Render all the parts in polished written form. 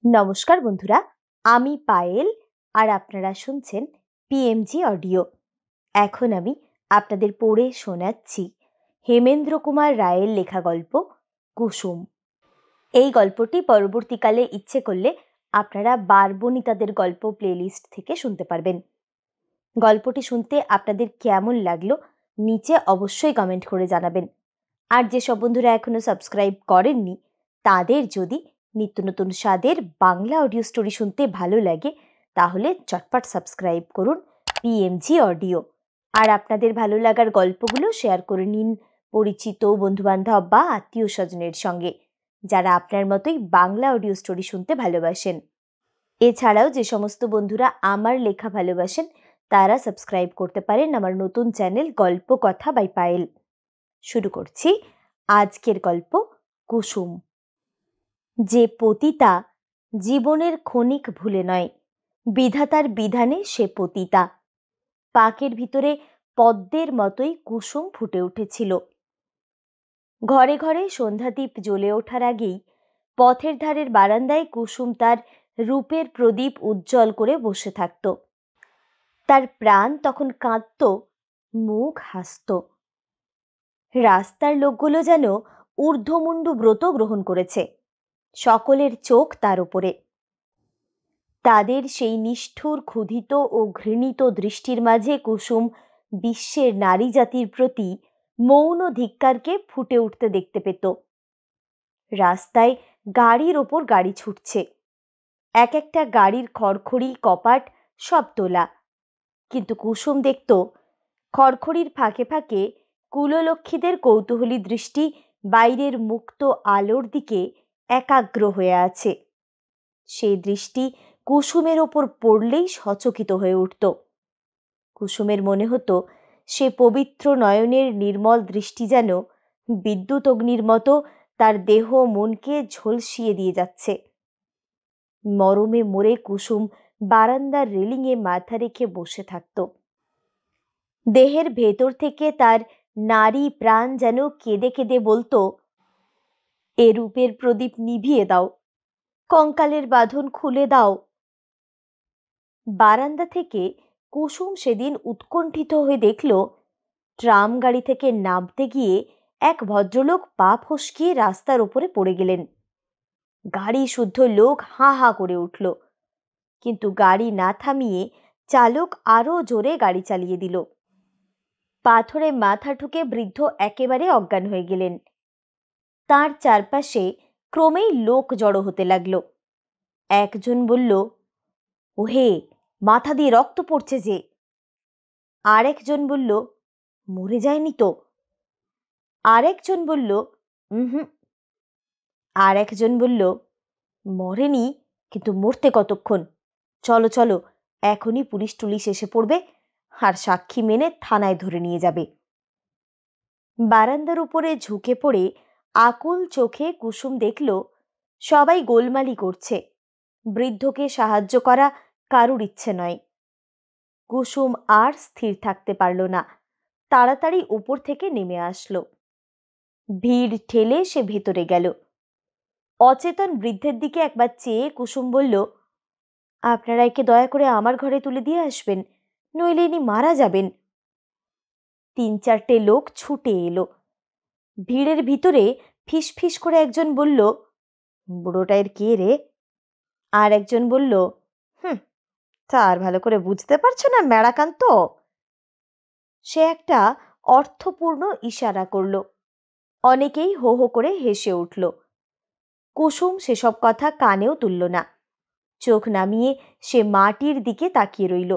নমস্কার বন্ধুরা, আমি পায়েল আর আপনারা শুনছেন পিএমজি অডিও। এখন আমি আপনাদের পড়ে শোনাচ্ছি হেমেন্দ্র কুমার রায়ের লেখা গল্প কুসুম। এই গল্পটি পরবর্তীকালে ইচ্ছে করলে আপনারা বারবণিতাদের গল্প প্লেলিস্ট থেকে শুনতে পারবেন। গল্পটি শুনতে আপনাদের কেমন লাগলো নিচে অবশ্যই কমেন্ট করে জানাবেন। আর যেসব বন্ধুরা এখনো সাবস্ক্রাইব করেননি তাদের যদি নিত্য নতুন স্বাদের বাংলা অডিও স্টোরি শুনতে ভালো লাগে তাহলে চটপট সাবস্ক্রাইব করুন পিএমজি অডিও। আর আপনাদের ভালো লাগার গল্পগুলো শেয়ার করে নিন পরিচিত বন্ধুবান্ধব বা আত্মীয় স্বজনের সঙ্গে যারা আপনার মতোই বাংলা অডিও স্টোরি শুনতে ভালোবাসেন। এছাড়াও যে সমস্ত বন্ধুরা আমার লেখা ভালোবাসেন তারা সাবস্ক্রাইব করতে পারেন আমার নতুন চ্যানেল গল্প কথা বাই পায়েল। শুরু করছি আজকের গল্প কুসুম। যে পতিতা জীবনের ক্ষণিক ভুলে নয়, বিধাতার বিধানে সে পতিতা। পাকের ভিতরে পদ্মের মতোই কুসুম ফুটে উঠেছিল। ঘরে ঘরে সন্ধ্যাদীপ জ্বলে ওঠার আগেই পথের ধারের বারান্দায় কুসুম তার রূপের প্রদীপ উজ্জ্বল করে বসে থাকত। তার প্রাণ তখন কাঁদত, মুখ হাসত। রাস্তার লোকগুলো যেন ঊর্ধ্বমুণ্ডু ব্রত গ্রহণ করেছে, সকলের চোখ তার উপরে। তাদের সেই নিষ্ঠুর ক্ষুধিত ও ঘৃণিত দৃষ্টির মাঝে কুসুম বিশ্বের নারী জাতির প্রতি মৌন ধিক্কারকে ফুটে উঠতে দেখতে পেত। রাস্তায় গাড়ির ওপর গাড়ি ছুটছে, এক একটা গাড়ির খড়খড়ি কপাট সব তোলা, কিন্তু কুসুম দেখত খড়খড়ির ফাঁকে ফাঁকে কুললক্ষ্মীদের কৌতূহলী দৃষ্টি বাইরের মুক্ত আলোর দিকে একাগ্র হয়ে আছে। সেই দৃষ্টি কুসুমের ওপর পড়লেই সচকিত হয়ে উঠত। কুসুমের মনে হতো সে পবিত্র নয়নের নির্মল দৃষ্টি যেন বিদ্যুৎ অগ্নির মতো তার দেহ মনকে ঝলসিয়ে দিয়ে যাচ্ছে। মরমে মরে কুসুম বারান্দার রেলিংয়ে মাথা রেখে বসে থাকত। দেহের ভেতর থেকে তার নারী প্রাণ যেন কেঁদে কেঁদে বলতো, এ রূপের প্রদীপ নিভিয়ে দাও, কঙ্কালের বাঁধন খুলে দাও। বারান্দা থেকে কুসুম সেদিন উৎকণ্ঠিত হয়ে দেখল ট্রাম গাড়ি থেকে নামতে গিয়ে এক ভদ্রলোক পা ফসকিয়ে রাস্তার উপরে পড়ে গেলেন। গাড়ি শুদ্ধ লোক হাঁ হাঁ করে উঠল, কিন্তু গাড়ি না থামিয়ে চালক আরো জোরে গাড়ি চালিয়ে দিল। পাথরে মাথা ঠুকে বৃদ্ধ একেবারে অজ্ঞান হয়ে গেলেন। তার চারপাশে ক্রমেই লোক জড়ো হতে লাগলো। একজন বলল, ওহে, মাথা দিয়ে রক্ত পড়ছে যে। আরেকজন বলল, মরে যায়নি তো। আরেকজন বলল, হুম। আর একজন বলল, মরেনি, কিন্তু মরতে কতক্ষণ, চলো চলো, এখনই পুলিশ টুলিশ এসে পড়বে আর সাক্ষী মেনে থানায় ধরে নিয়ে যাবে। বারান্দার উপরে ঝুঁকে পড়ে আকুল চোখে কুসুম দেখল সবাই গোলমালি করছে, বৃদ্ধকে সাহায্য করা কারুর ইচ্ছে নয়। কুসুম আর স্থির থাকতে পারল না, তাড়াতাড়ি উপর থেকে নেমে আসলো। ভিড় ঠেলে সে ভেতরে গেল। অচেতন বৃদ্ধের দিকে একবার চেয়ে কুসুম বলল, আপনারা একে দয়া করে আমার ঘরে তুলে দিয়ে আসবেন, নইলে ইনি মারা যাবেন। 3-4টে লোক ছুটে এলো। ভিড়ের ভিতরে ফিস ফিস করে একজন বলল, বুড়োটার কে রে? আর একজন বলল, তার ভালো করে বুঝতে পারছো না ম্যাড়াকান্ত? সে একটা অর্থপূর্ণ ইশারা করল। অনেকেই হো হো করে হেসে উঠল। কুসুম সেসব কথা কানেও তুলল না, চোখ নামিয়ে সে মাটির দিকে তাকিয়ে রইল।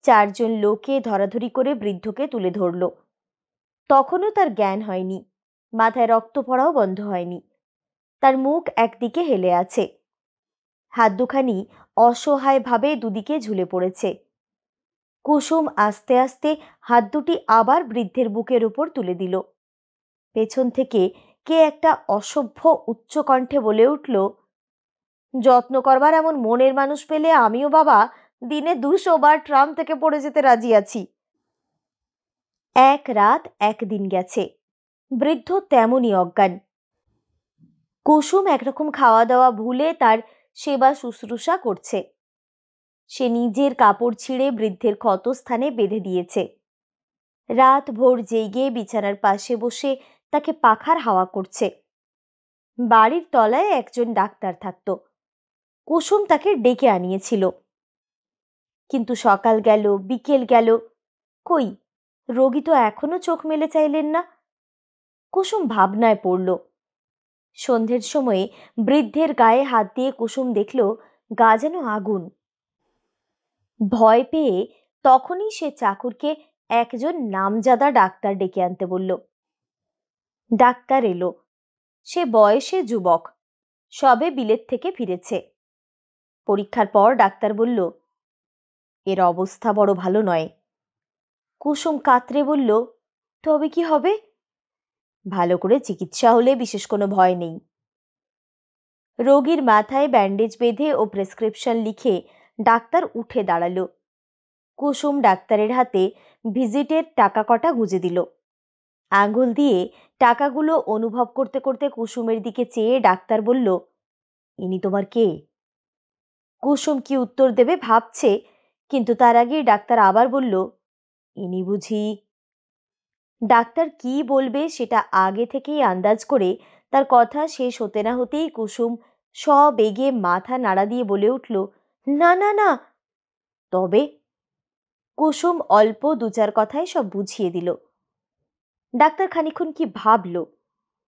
4জন লোকে ধরাধরি করে বৃদ্ধকে তুলে ধরল। তখনও তার জ্ঞান হয়নি, মাথায় রক্ত পড়াও বন্ধ হয়নি। তার মুখ একদিকে হেলে আছে, হাত দুখানি অসহায়ভাবে দুদিকে ঝুলে পড়েছে। কুসুম আস্তে আস্তে হাত দুটি আবার বৃদ্ধের বুকের উপর তুলে দিল। পেছন থেকে কে একটা অসভ্য উচ্চ কণ্ঠে বলে উঠল, যত্ন করবার এমন মনের মানুষ পেলে আমিও বাবা দিনে 200 বার ট্রাম থেকে পড়ে যেতে রাজি আছি। 1 রাত 1 দিন গেছে, বৃদ্ধ তেমনই অজ্ঞান। কুসুম একরকম খাওয়া দাওয়া ভুলে তার সেবা শুশ্রূষা করছে। সে নিজের কাপড় ছিঁড়ে বৃদ্ধের ক্ষতস্থানে বেঁধে দিয়েছে। রাত ভোর জেগে বিছানার পাশে বসে তাকে পাখার হাওয়া করছে। বাড়ির তলায় একজন ডাক্তার থাকতো। কুসুম তাকে ডেকে আনিয়েছিল। কিন্তু সকাল গেল, বিকেল গেল, কই রোগী তো এখনো চোখ মেলে চাইলেন না। কুসুম ভাবনায় পড়ল। সন্ধ্যের সময়ে বৃদ্ধের গায়ে হাত দিয়ে কুসুম দেখল গা যেন আগুন। ভয় পেয়ে তখনই সে চাকরকে একজন নামজাদা ডাক্তার ডেকে আনতে বলল। ডাক্তার এলো। সে বয়সে যুবক, সবে বিলেত থেকে ফিরেছে। পরীক্ষার পর ডাক্তার বলল, এর অবস্থা বড় ভালো নয়। কুসুম কাতরে বলল, তবে কি হবে? ভালো করে চিকিৎসা হলে বিশেষ কোনো ভয় নেই। রোগীর মাথায় ব্যান্ডেজ বেঁধে ও প্রেসক্রিপশন লিখে ডাক্তার উঠে দাঁড়ালো। কুসুম ডাক্তারের হাতে ভিজিটের টাকা কটা গুঁজে দিল। আঙুল দিয়ে টাকাগুলো অনুভব করতে করতে কুসুমের দিকে চেয়ে ডাক্তার বলল, ইনি তোমার কে? কুসুম কি উত্তর দেবে ভাবছে, কিন্তু তার আগেই ডাক্তার আবার বলল, ইনি বুঝি? ডাক্তার কি বলবে সেটা আগে থেকেই আন্দাজ করে তার কথা শেষ হতে না হতেই কুসুম সবেগে মাথা নাড়া দিয়ে বলে উঠল, না না না। তবে কুসুম অল্প দু চার কথায় সব বুঝিয়ে দিল। ডাক্তার খানিকক্ষণ কি ভাবল,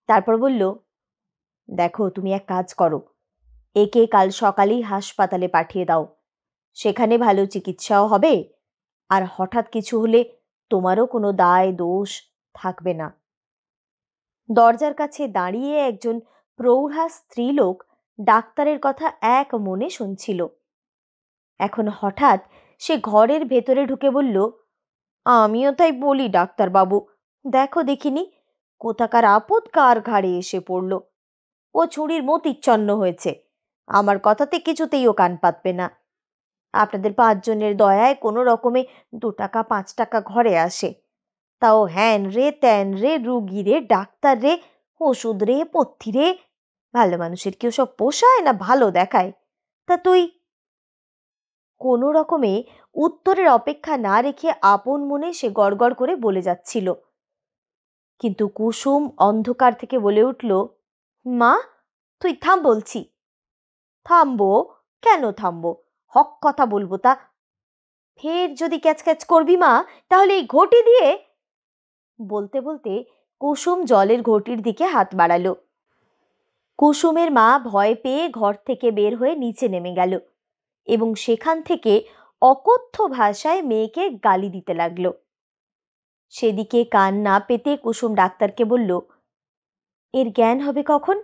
তারপর বলল, দেখো তুমি এক কাজ করো, একে কাল সকালেই হাসপাতালে পাঠিয়ে দাও। সেখানে ভালো চিকিৎসাও হবে, আর হঠাৎ কিছু হলে তোমারও কোনো দায় দোষ থাকবে না। দরজার কাছে দাঁড়িয়ে একজন প্রৌঢ়া স্ত্রীলোক ডাক্তারের কথা এক মনে শুনছিল। এখন হঠাৎ সে ঘরের ভেতরে ঢুকে বলল, আমিও তাই বলি ডাক্তারবাবু, দেখো দেখিনি কোথাকার আপদ কার ঘাড়ে এসে পড়ল। ও ছুরির মতিচ্ছন্ন হয়েছে, আমার কথাতে কিছুতেই ও কান পাতবে না। আপনাদের 5 জনের দয়ায় কোনো রকমে 2 টাকা 5 টাকা ঘরে আসে, তাও হ্যান রে ত্যান রে, রুগী রে, ডাক্তার রে, ওষুধ রে, পথ্যি রে। ভালো মানুষের কি ওসব পোষায় না ভালো দেখায়? তা তুই? কোনো রকমে উত্তরের অপেক্ষা না রেখে আপন মনে সে গড়গড় করে বলে যাচ্ছিল। কিন্তু কুসুম অন্ধকার থেকে বলে উঠল, মা তুই থাম বলছি। থামবো? কেন থামবো? হক কথা বলবো তা। ফের যদি ক্যাচক্যাচ করবি মা, তাহলে এই ঘটি দিয়ে। বলতে বলতে কুসুম জলের ঘটির দিকে হাত বাড়ালো। কুসুমের মা ভয় পেয়ে ঘর থেকে বের হয়ে নিচে নেমে গেল এবং সেখান থেকে অকথ্য ভাষায় মেয়েকে গালি দিতে লাগলো। সেদিকে কান না পেতে কুসুম ডাক্তারকে বলল, এর জ্ঞান হবে কখন?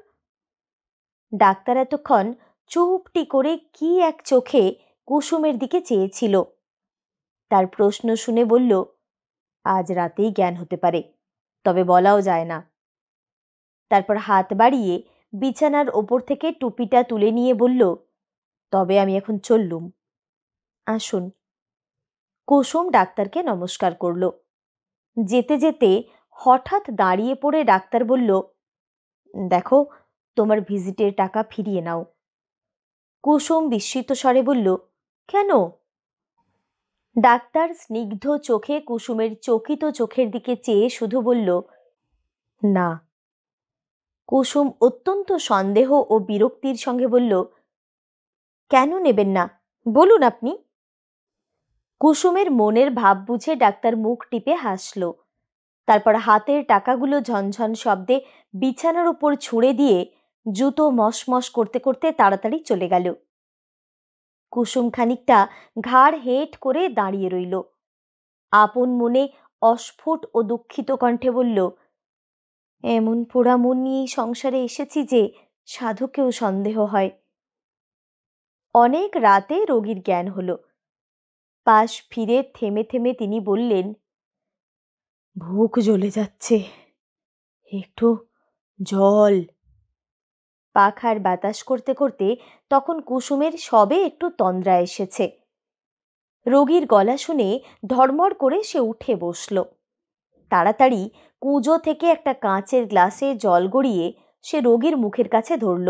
ডাক্তার এতক্ষণ চুপটি করে কি এক চোখে কুসুমের দিকে চেয়েছিল। তার প্রশ্ন শুনে বলল, আজ রাতেই জ্ঞান হতে পারে, তবে বলাও যায় না। তারপর হাত বাড়িয়ে বিছানার ওপর থেকে টুপিটা তুলে নিয়ে বলল, তবে আমি এখন চললুম, আসুন। কুসুম ডাক্তারকে নমস্কার করল। যেতে যেতে হঠাৎ দাঁড়িয়ে পড়ে ডাক্তার বলল, দেখো তোমার ভিজিটের টাকা ফিরিয়ে নাও। কুসুম বিস্মিত স্বরে বলল, কেন? ডাক্তার স্নিগ্ধ চোখে কুসুমের চকিত চোখের দিকে চেয়ে শুধু বলল, না। কুসুম অত্যন্ত সন্দেহ ও বিরক্তির সঙ্গে বলল, কেন নেবেন না বলুন আপনি। কুসুমের মনের ভাব বুঝে ডাক্তার মুখ টিপে হাসল। তারপর হাতের টাকাগুলো ঝনঝন শব্দে বিছানার উপর ছুঁড়ে দিয়ে জুতো মশমশ করতে করতে তাড়াতাড়ি চলে গেল। কুসুম খানিকটা ঘাড় হেঁট করে দাঁড়িয়ে রইল। আপন মনে অস্ফুট ও দুঃখিত কণ্ঠে বলল, এমন পোড়া মন নিয়েই সংসারে এসেছি যে সাধকেও সন্দেহ হয়। অনেক রাতে রোগীর জ্ঞান হলো। পাশ ফিরে থেমে থেমে তিনি বললেন, বুক জ্বলে যাচ্ছে, একটু জল। পাখার বাতাস করতে করতে তখন কুসুমের সবে একটু তন্দ্রা এসেছে। রোগীর গলা শুনে ধড়মড় করে সে উঠে বসল। তাড়াতাড়ি কুঁজো থেকে একটা কাঁচের গ্লাসে জল গড়িয়ে সে রোগীর মুখের কাছে ধরল।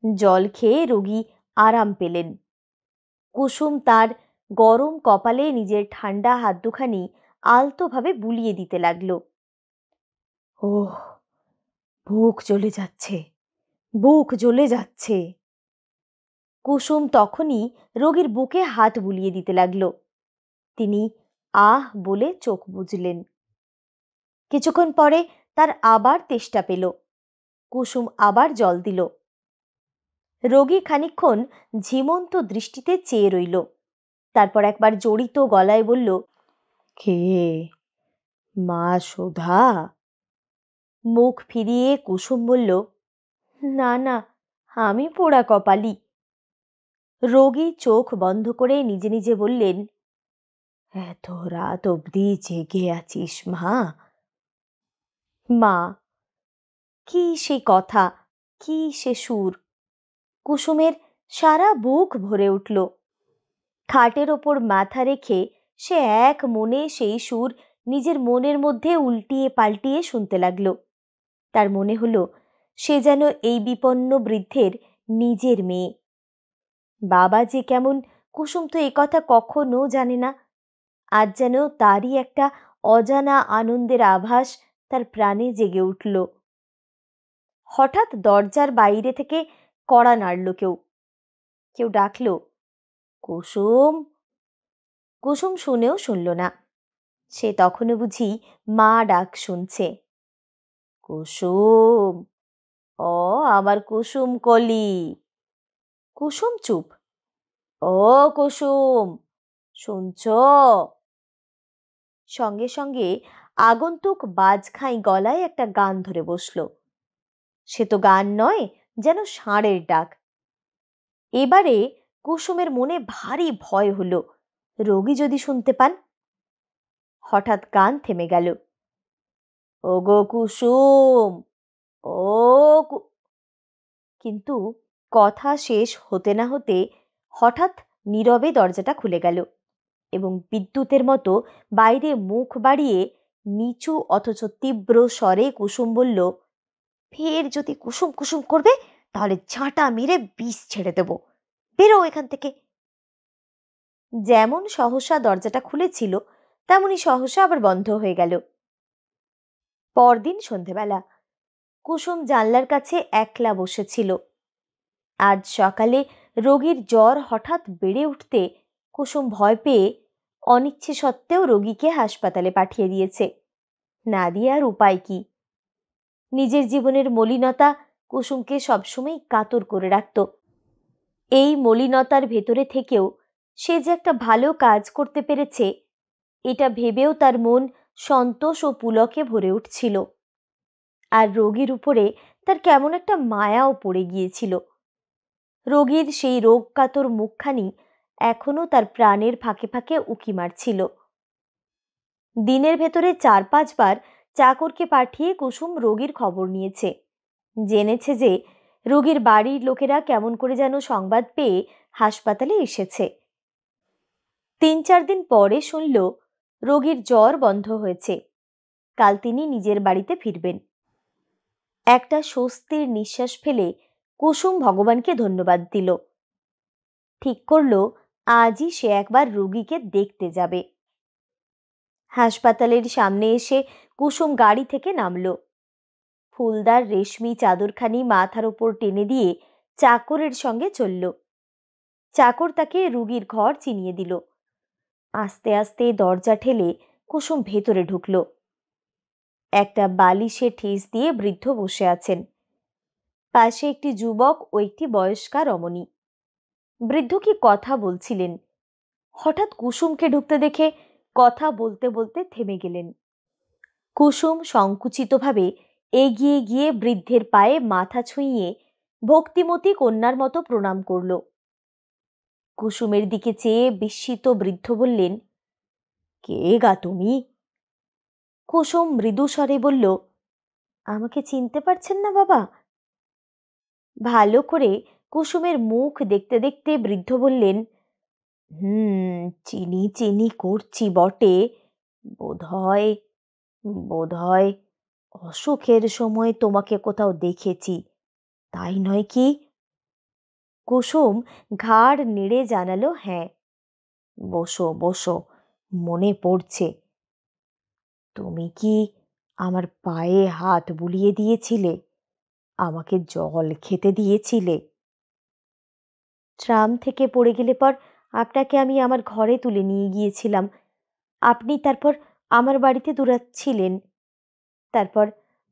জল খেয়ে রোগী আরাম পেলেন। কুসুম তার গরম কপালে নিজের ঠান্ডা হাত দুখানি আলতোভাবে বুলিয়ে দিতে লাগলো। ওহ, বুক জ্বলে যাচ্ছে, বুক জ্বলে যাচ্ছে। কুসুম তখনই রোগীর বুকে হাত বুলিয়ে দিতে লাগলো। তিনি আহ বলে চোখ বুজলেন। কিছুক্ষণ পরে তার আবার তেষ্টা পেল। কুসুম আবার জল দিল। রোগী খানিকক্ষণ ঝিমন্ত দৃষ্টিতে চেয়ে রইল। তারপর একবার জড়িত গলায় বলল, কে? মা সুধা? মুখ ফিরিয়ে কুসুম বলল, না না, আমি পোড়া কপালি। রোগী চোখ বন্ধ করে নিজে নিজে বললেন, এত রাত অবধি জেগে আছিস মা? মা! কি সে কথা, কি সে সুর! কুসুমের সারা বুক ভরে উঠল। খাটের ওপর মাথা রেখে সে এক মনে সেই সুর নিজের মনের মধ্যে উল্টিয়ে পাল্টিয়ে শুনতে লাগল। তার মনে হলো সে যেন এই বিপন্ন বৃদ্ধের নিজের মেয়ে। বাবা যে কেমন, কুসুম তো এ কথা কখনো জানে না। আজ যেন তারই একটা অজানা আনন্দের আভাস তার প্রাণে জেগে উঠল। হঠাৎ দরজার বাইরে থেকে কড়া নাড়ল কেউ। কেউ ডাকল, কুসুম! কুসুম শুনেও শুনল না। সে তখনও বুঝি মা ডাক শুনছে। কুসুম! ও আমার কুসুম কলি! কুসুম চুপ। ও কুসুম, শুনছ? সঙ্গে সঙ্গে আগন্তুক বাজখাই গলায় একটা গান ধরে বসল। সে তো গান নয়, যেন ষাঁড়ের ডাক। এবারে কুসুমের মনে ভারী ভয় হলো, রোগী যদি শুনতে পান। হঠাৎ গান থেমে গেল। ওগো কুসুম, ও কিন্তু কথা শেষ হতে না হতে হঠাৎ নীরবে দরজাটা খুলে গেল এবং বিদ্যুতের মতো বাইরে মুখ বাড়িয়ে নিচু অথচ তীব্র স্বরে কুসুম বলল, ফের যদি কুসুম কুসুম করবে তাহলে ঝাঁটা মেরে বিষ ছেড়ে দেব, বেরো এখান থেকে। যেমন সহসা দরজাটা খুলেছিল তেমনি সহসা আবার বন্ধ হয়ে গেল। পরদিন সন্ধেবেলা কুসুম জানলার কাছে একলা বসেছিল। আজ সকালে রোগীর জ্বর হঠাৎ বেড়ে উঠতে কুসুম ভয় পেয়ে অনিচ্ছে সত্ত্বেও রোগীকে হাসপাতালে পাঠিয়ে দিয়েছে। না দিয়ে আর উপায় কি? নিজের জীবনের মলিনতা কুসুমকে সবসময় কাতর করে রাখত। এই মলিনতার ভেতরে থেকেও সে যে একটা ভালো কাজ করতে পেরেছে, এটা ভেবেও তার মন সন্তোষ ও পুলকে ভরে উঠছিল। আর রোগীর উপরে তার কেমন একটা মায়াও পড়ে গিয়েছিল। রোগীর সেই রোগ কাতর মুখখানি এখনো তার প্রাণের ফাঁকে ফাঁকে উকি মারছিল। দিনের ভেতরে 4-5 বার চাকরকে পাঠিয়ে কুসুম রোগীর খবর নিয়েছে। জেনেছে যে রোগীর বাড়ির লোকেরা কেমন করে যেন সংবাদ পেয়ে হাসপাতালে এসেছে। 3-4 দিন পরে শুনল রোগীর জ্বর বন্ধ হয়েছে। কাল তিনি নিজের বাড়িতে ফিরবেন। একটা স্বস্তির নিঃশ্বাস ফেলে কুসুম ভগবানকে ধন্যবাদ দিল। ঠিক করল আজই সে একবার রোগীকে দেখতে যাবে। হাসপাতালের সামনে এসে কুসুম গাড়ি থেকে নামল। ফুলদার রেশমি চাদরখানি মাথার উপর টেনে দিয়ে চাকরের সঙ্গে চলল। চাকর তাকে রোগীর ঘর চিনিয়ে দিল। আস্তে আস্তে দরজা ঠেলে কুসুম ভেতরে ঢুকল। একটা বালিশে ঠেস দিয়ে বৃদ্ধ বসে আছেন। পাশে একটি যুবক ও একটি বয়স্কা রমণী। বৃদ্ধ কি কথা বলছিলেন। হঠাৎ কুসুমকে ঢুকতে দেখে কথা বলতে বলতে থেমে গেলেন। কুসুম সংকুচিতভাবে এগিয়ে গিয়ে বৃদ্ধের পায়ে মাথা ছুঁইয়ে ভক্তিমতী কন্যার মতো প্রণাম করল। কুসুমের দিকে চেয়ে বিস্মিত বৃদ্ধ বললেন, কে গা তুমি? কুসুম মৃদু স্বরে বলল, আমাকে চিনতে পারছেন না বাবা? ভালো করে কুসুমের মুখ দেখতে দেখতে বৃদ্ধ বললেন, চিনি চিনি করছি বটে, বোধহয় বোধহয় অসুখের সময় তোমাকে কোথাও দেখেছি, তাই নয় কি? কুসুম ঘাড় নেড়ে জানালো, হ্যাঁ। বসো বসো, মনে পড়ছে। তুমি কি আমার পায়ে হাত বুলিয়ে দিয়েছিলে, আমাকে জল খেতে দিয়েছিলে? ট্রাম থেকে পড়ে গেলে পর আপনাকে আমি আমার ঘরে তুলে নিয়ে গিয়েছিলাম। আপনি তারপর আমার বাড়িতে দৌড়াচ্ছিলেন। তারপর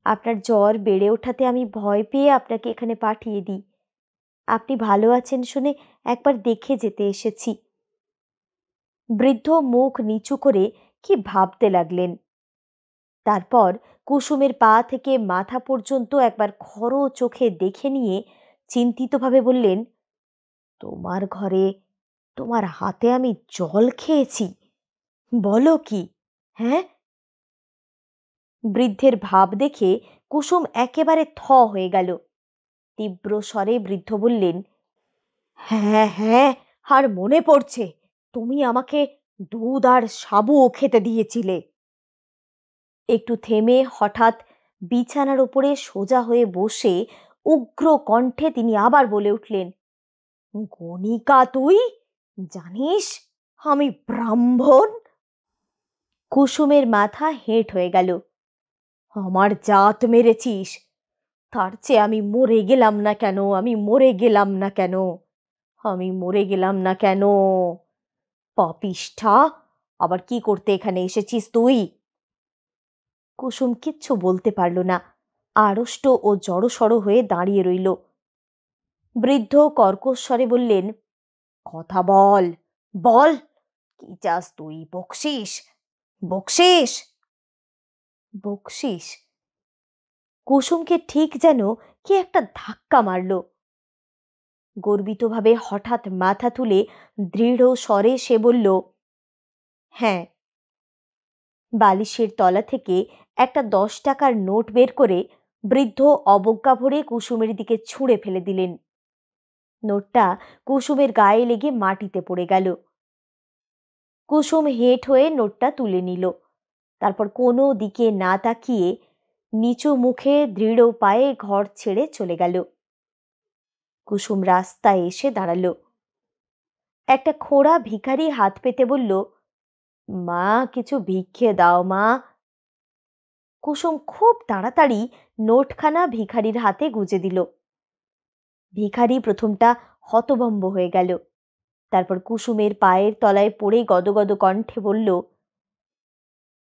আপনার জ্বর বেড়ে ওঠাতে আমি ভয় পেয়ে আপনাকে এখানে পাঠিয়ে দিই। আপনি ভালো আছেন শুনে একবার দেখে যেতে এসেছি। বৃদ্ধ মুখ নিচু করে কি ভাবতে লাগলেন। তারপর কুসুমের পা থেকে মাথা পর্যন্ত একবার খড়ো চোখে দেখে নিয়ে চিন্তিতভাবে বললেন, তোমার ঘরে তোমার হাতে আমি জল খেয়েছি? বলো কি? হ্যাঁ? বৃদ্ধের ভাব দেখে কুসুম একেবারে থ হয়ে গেল। তীব্র স্বরে বৃদ্ধ বললেন, হ্যাঁ হ্যাঁ, আর মনে পড়ছে, তুমি আমাকে দুধ আর সাবুও খেতে দিয়েছিলে। একটু থেমে হঠাৎ বিছানার উপরে সোজা হয়ে বসে উগ্র কণ্ঠে তিনি আবার বলে উঠলেন, গণিকা তুই জানিস আমি ব্রাহ্মণ? কুসুমের মাথা হেঁট হয়ে গেল। আমার জাত মেরেছিস, তার চেয়ে আমি মরে গেলাম না কেন, আমি মরে গেলাম না কেন, আমি মরে গেলাম না কেন? পাপিষ্ঠা, আবার কি করতে এখানে এসেছিস তুই? কুসুম কিচ্ছু বলতে পারল না, আড়ষ্ট ও জড়সড় হয়ে দাঁড়িয়ে রইল। বৃদ্ধ কর্কশ্বরে বললেন, কথা বল, বল, কি চাস তুই? বকশিস? বকশিস? বকশিস? কুসুমকে ঠিক যেন কি একটা ধাক্কা মারল। গর্বিতভাবে হঠাৎ মাথা তুলে দৃঢ় স্বরে সে বলল, হ্যাঁ। বালিশের তলা থেকে একটা 10 টাকার নোট বের করে বৃদ্ধ অবজ্ঞা ভরে কুসুমের দিকে ছুঁড়ে ফেলে দিলেন। নোটটা কুসুমের গায়ে লেগে মাটিতে পড়ে গেল। কুসুম হেঁট হয়ে নোটটা তুলে নিল। তারপর কোনো দিকে না তাকিয়ে নিচু মুখে দৃঢ় পায়ে ঘর ছেড়ে চলে গেল। কুসুম রাস্তায় এসে দাঁড়াল। একটা খোঁড়া ভিখারি হাত পেতে বলল, মা, কিছু ভিক্ষে দাও মা। কুসুম খুব তাড়াতাড়ি নোটখানা ভিখারির হাতে গুজে দিল। ভিখারি প্রথমটা হতভম্ব হয়ে গেল। তারপর কুসুমের পায়ের তলায় পড়ে গদগদ কণ্ঠে বলল,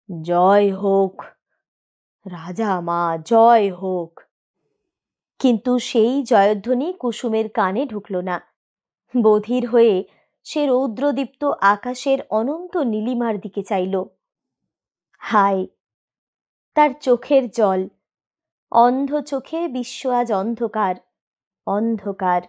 জয় হোক রাজা মা, জয় হোক। কিন্তু সেই জয়ধ্বনি কুসুমের কানে ঢুকল না। বধির হয়ে সে রৌদ্রদীপ্ত আকাশের অনন্ত নীলিমার দিকে চাইল। হায়, তার চোখের জল! অন্ধ চোখে বিশ্ব আজ অন্ধকার, অন্ধকার।